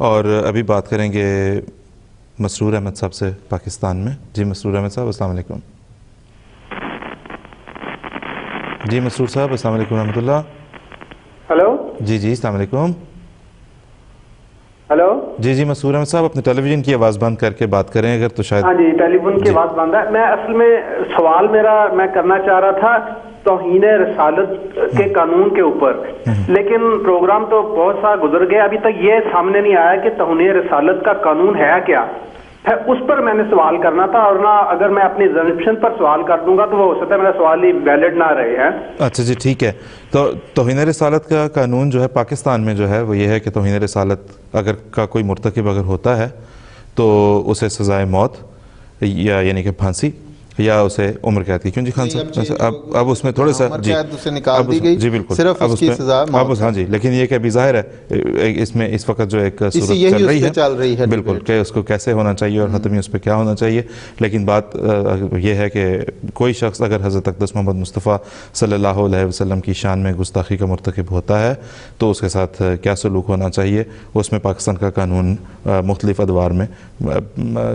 اور ابھی بات کریں گے مسرور احمد صاحب سے پاکستان میں. جی مسرور احمد صاحب السلام علیکم. جی مسرور صاحب السلام علیکم ورحمۃ اللہ. ہلو جی السلام علیکم. ہلو جی مسرور احمد صاحب اپنے ٹیلی ویژن کی آواز بند کر کے بات کریں اگر تو شاید. ہاں جی ٹیلی فون کی آواز بند ہے. میں اصل میں سوال میں کرنا چاہ رہا تھا توہین رسالت کے قانون کے اوپر، لیکن پروگرام تو بہت سا گزر گیا، ابھی تک یہ سامنے نہیں آیا کہ توہین رسالت کا قانون ہے کیا. اس پر میں نے سوال کرنا تھا، اور نہ اگر میں اپنی زنشن پر سوال کر دوں گا تو وہ ہو سکتا ہے میرا سوال ہی ویلڈ نہ رہے ہیں. اچھا جی ٹھیک ہے. تو توہین رسالت کا قانون جو ہے پاکستان میں جو ہے وہ یہ ہے کہ توہین رسالت اگر کا کوئی مرتکب اگر ہوتا ہے تو اسے سزائے موت یا یعنی کہ پھانسی یا اسے عمر قید کی. کیوں جی خان صاحب اب اس میں تھوڑے سا جی نکال دی گئی. جی بالکل صرف اس کی سزا موت ہے. ہاں جی لیکن یہ کہ ابھی ظاہر ہے اس میں اس وقت جو ایک صورت چل رہی ہے بالکل کہ اس کو کیسے ہونا چاہیے اور حتمی اس پہ کیا ہونا چاہیے. لیکن بات یہ ہے کہ کوئی شخص اگر حضرت اقدس محمد مصطفیٰ صلی اللہ علیہ وسلم کی شان میں گستاخی کا مرتکب ہوتا ہے تو اس کے ساتھ کیا سلوک ہونا چاہیے. اس میں پاکستان کا قانون مختلف ادوار میں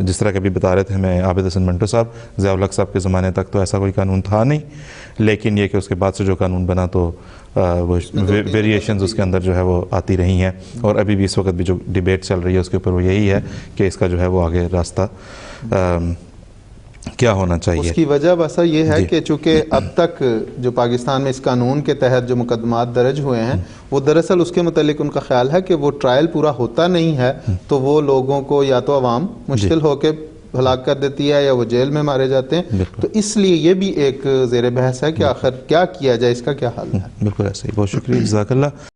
جس طرح کہ ابھی بتا رہے تھے ہمیں عابد حسن منٹو صاحب، ضیاء الحق صاحب کے زمانے تک تو ایسا کوئی قانون تھا نہیں، لیکن یہ کہ اس کے بعد سے جو قانون بنا تو وہ ویریشنز اس کے اندر جو ہے وہ آتی رہی ہیں. اور ابھی بھی اس وقت بھی جو ڈیبیٹ چل رہی ہے اس کے اوپر وہ یہی ہے کہ اس کا جو ہے وہ آگے راستہ کیا ہونا چاہیے. اس کی وجہ بس یہ ہے کہ چونکہ اب تک جو پاکستان میں اس قانون کے تحت جو مقدمات درج ہوئے ہیں وہ دراصل اس کے متعلق ان کا خیال ہے کہ وہ ٹرائل پورا ہوتا نہیں ہے تو وہ لوگوں کو یا تو عوام مشکل ہو کے ہلاک کر دیتی ہے یا وہ جیل میں مارے جاتے ہیں. تو اس لیے یہ بھی ایک زیر بحث ہے کہ آخر کیا کیا جائے، اس کا کیا حل ہے. بالکل ایسا ہی. بہت شکریہ، جزاک اللہ.